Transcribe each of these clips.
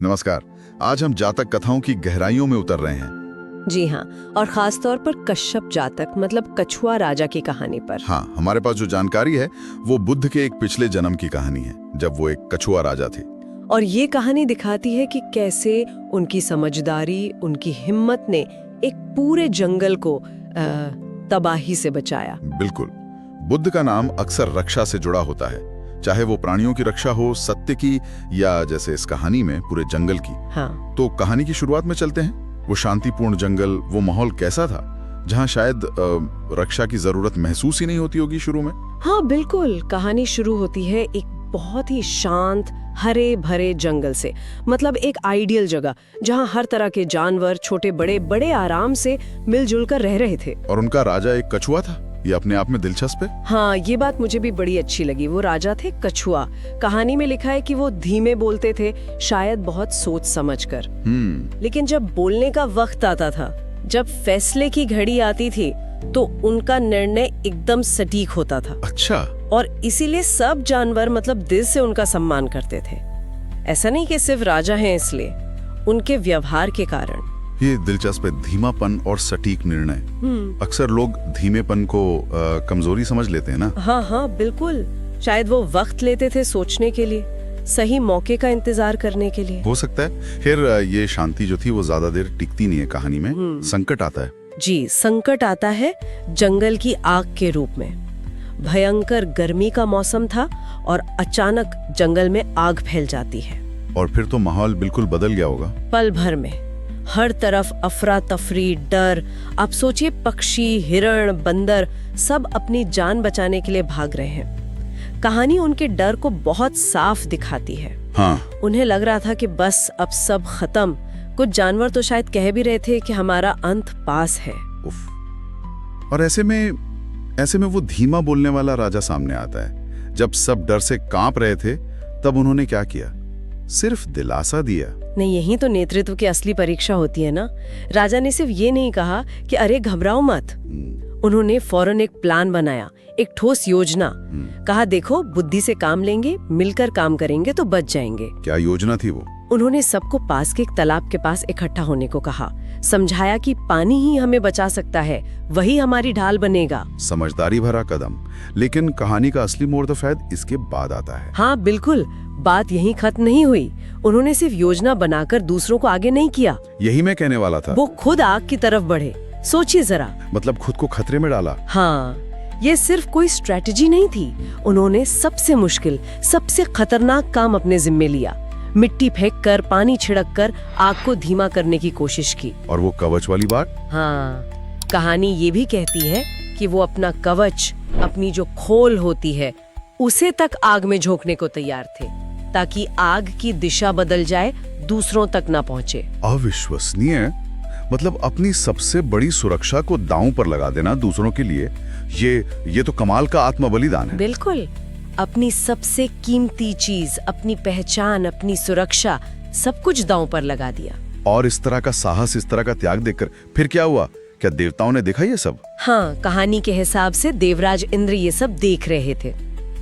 नमस्कार। आज हम जातक कथाओं की गहराइयों में उतर रहे हैं। जी हाँ, और खास तौर पर कश्यप जातक मतलब कछुआ राजा की कहानी पर। हाँ, हमारे पास जो जानकारी है वो बुद्ध के एक पिछले जन्म की कहानी है, जब वो एक कछुआ राजा थे। और ये कहानी दिखाती है कि कैसे उनकी समझदारी, उनकी हिम्मत ने एक पूरे जंगल को तबाही से बचाया। बिल्कुल। बुद्ध का नाम अक्सर रक्षा से जुड़ा होता है, चाहे वो प्राणियों की रक्षा हो, सत्य की, या जैसे इस कहानी में पूरे जंगल की। हाँ। तो कहानी की शुरुआत में चलते हैं। वो शांतिपूर्ण जंगल, वो माहौल कैसा था जहाँ शायद रक्षा की जरूरत महसूस ही नहीं होती होगी शुरू में। हाँ बिल्कुल, कहानी शुरू होती है एक बहुत ही शांत हरे भरे जंगल से। मतलब एक आइडियल जगह जहाँ हर तरह के जानवर, छोटे बड़े बड़े आराम से मिलजुल कर रह रहे थे। और उनका राजा एक कछुआ था। ये अपने आप में दिलचस्प है। हाँ, ये बात मुझे भी बड़ी अच्छी लगी। वो राजा थे कछुआ। कहानी में लिखा है कि वो धीमे बोलते थे, शायद बहुत सोच समझकर। लेकिन जब बोलने का वक्त आता था, जब फैसले की घड़ी आती थी, तो उनका निर्णय एकदम सटीक होता था। अच्छा। और इसीलिए सब जानवर मतलब दिल से उनका सम्मान करते थे। ऐसा नहीं कि सिर्फ राजा हैं इसलिए, उनके व्यवहार के कारण। ये दिलचस्प है, धीमापन और सटीक निर्णय। अक्सर लोग धीमेपन को कमजोरी समझ लेते हैं ना। हाँ हाँ बिल्कुल। शायद वो वक्त लेते थे सोचने के लिए, सही मौके का इंतजार करने के लिए। हो सकता है। फिर ये शांति जो थी वो ज्यादा देर टिकती नहीं है। कहानी में संकट आता है। जी, संकट आता है जंगल की आग के रूप में। भयंकर गर्मी का मौसम था और अचानक जंगल में आग फैल जाती है। और फिर तो माहौल बिल्कुल बदल गया होगा। पल भर में हर तरफ अफरा तफरी, डर। आप सोचिए, पक्षी, हिरण, बंदर सब अपनी जान बचाने के लिए भाग रहे हैं। कहानी उनके डर को बहुत साफ दिखाती है। हाँ। उन्हें लग रहा था कि बस अब सब खत्म। कुछ जानवर तो शायद कह भी रहे थे कि हमारा अंत पास है। उफ। और ऐसे में वो धीमा बोलने वाला राजा सामने आता है। जब सब डर से कांप रहे थे, तब उन्होंने क्या किया? सिर्फ दिलासा दिया? नहीं, यही तो नेतृत्व की असली परीक्षा होती है ना। राजा ने सिर्फ ये नहीं कहा कि अरे घबराओ मत। उन्होंने फौरन एक प्लान बनाया, एक ठोस योजना। कहा, देखो, बुद्धि से काम लेंगे, मिलकर काम करेंगे तो बच जाएंगे। क्या योजना थी वो? उन्होंने सबको पास के एक तालाब के पास इकट्ठा होने को कहा। समझाया कि पानी ही हमें बचा सकता है, वही हमारी ढाल बनेगा। समझदारी भरा कदम। लेकिन कहानी का असली मोड़ तो शायद इसके बाद आता है। हाँ बिल्कुल, बात यहीं खत्म नहीं हुई। उन्होंने सिर्फ योजना बनाकर दूसरों को आगे नहीं किया। यही मैं कहने वाला था। वो खुद आग की तरफ बढ़े। सोचिए जरा। मतलब खुद को खतरे में डाला। हाँ, ये सिर्फ कोई स्ट्रेटजी नहीं थी। उन्होंने सबसे मुश्किल, सबसे खतरनाक काम अपने जिम्मे लिया। मिट्टी फेंक कर, पानी छिड़क कर आग को धीमा करने की कोशिश की। और वो कवच वाली बात? हाँ, कहानी ये भी कहती है कि वो अपना कवच, अपनी जो खोल होती है, उसे तक आग में झोंकने को तैयार थे, ताकि आग की दिशा बदल जाए, दूसरों तक ना पहुंचे। अविश्वसनीय। मतलब अपनी सबसे बड़ी सुरक्षा को दांव पर लगा देना दूसरों के लिए, ये तो कमाल का आत्म बलिदान है। बिल्कुल। अपनी सबसे कीमती चीज, अपनी पहचान, अपनी सुरक्षा, सब कुछ दांव पर लगा दिया। और इस तरह का साहस, इस तरह का त्याग देखकर फिर क्या हुआ? क्या देवताओं ने देखा ये सब? हाँ, कहानी के हिसाब से देवराज इंद्र ये सब देख रहे थे।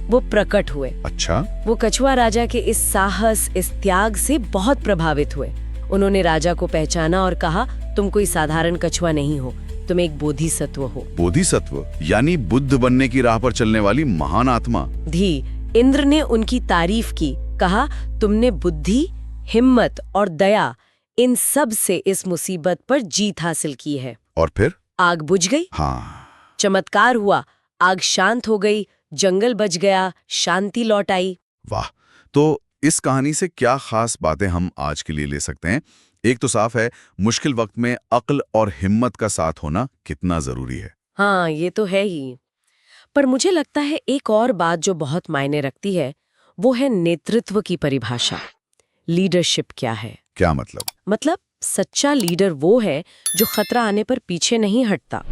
वो प्रकट हुए। अच्छा। वो कछुआ राजा के इस साहस, इस त्याग से बहुत प्रभावित हुए। उन्होंने राजा को पहचाना और कहा, तुम कोई साधारण कछुआ नहीं हो, तुम एक बोधिसत्व हो। बोधिसत्व यानी बुद्ध बनने की राह पर चलने वाली महान आत्मा। इंद्र ने उनकी तारीफ की। कहा, तुमने बुद्धि, हिम्मत और दया, इन सब से इस मुसीबत पर जीत हासिल की है। और फिर आग बुझ गई। हाँ। चमत्कार हुआ, आग शांत हो गई, जंगल बच गया, शांति लौट आई। वाह। तो इस कहानी से क्या खास बातें हम आज के लिए ले सकते हैं? एक तो साफ है, मुश्किल वक्त में अक्ल और हिम्मत का साथ होना कितना जरूरी है। हाँ, ये तो है ही। पर मुझे लगता है एक और बात जो बहुत मायने रखती है, वो है नेतृत्व की परिभाषा। लीडरशिप क्या है? क्या मतलब? मतलब सच्चा लीडर वो है जो खतरा आने पर पीछे नहीं हटता।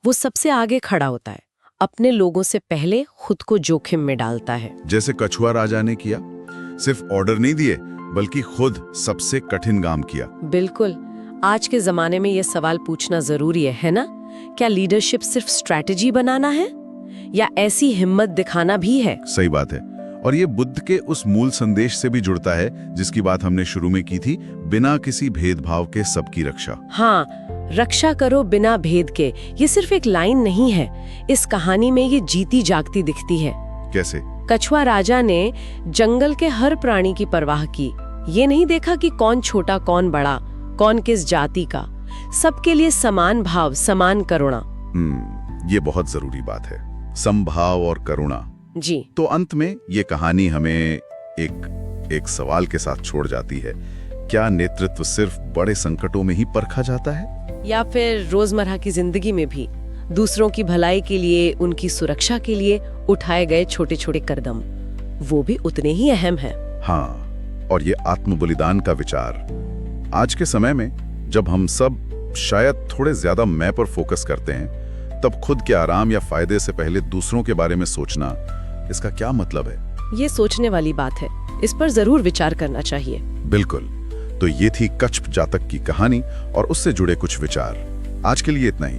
वो सबसे आगे खड़ा होता है, अपने लोगों से पहले खुद को जोखिम में डालता है। जैसे कछुआ राजा ने किया, सिर्फ ऑर्डर नहीं दिए बल्कि खुद सबसे कठिन काम किया। बिल्कुल। आज के जमाने में ये सवाल पूछना जरूरी है ना? क्या लीडरशिप सिर्फ स्ट्रैटेजी बनाना है या ऐसी हिम्मत दिखाना भी है? सही बात है। और ये बुद्ध के उस मूल संदेश से भी जुड़ता है जिसकी बात हमने शुरू में की थी, बिना किसी भेदभाव के सबकी रक्षा। हाँ, रक्षा करो बिना भेद के, ये सिर्फ एक लाइन नहीं है, इस कहानी में ये जीती जागती दिखती है। कैसे? कछुआ राजा ने जंगल के हर प्राणी की परवाह की। ये नहीं देखा कि कौन छोटा कौन बड़ा, कौन किस जाति का, सबके लिए समान भाव, समान करुणा। ये बहुत जरूरी बात है, समभाव और करुणा। जी। तो अंत में ये कहानी हमें एक सवाल के साथ छोड़ जाती है, क्या नेतृत्व सिर्फ बड़े संकटों में ही परखा जाता है, या फिर रोजमर्रा की जिंदगी में भी दूसरों की भलाई के लिए, उनकी सुरक्षा के लिए उठाए गए छोटे छोटे कदम वो भी उतने ही अहम हैं। हाँ, और ये आत्म बलिदान का विचार आज के समय में जब हम सब शायद थोड़े ज्यादा मैं पर फोकस करते हैं, तब खुद के आराम या फायदे से पहले दूसरों के बारे में सोचना, इसका क्या मतलब है? ये सोचने वाली बात है, इस पर जरूर विचार करना चाहिए। बिल्कुल। तो ये थी कच्छ जातक की कहानी और उससे जुड़े कुछ विचार। आज के लिए इतना ही।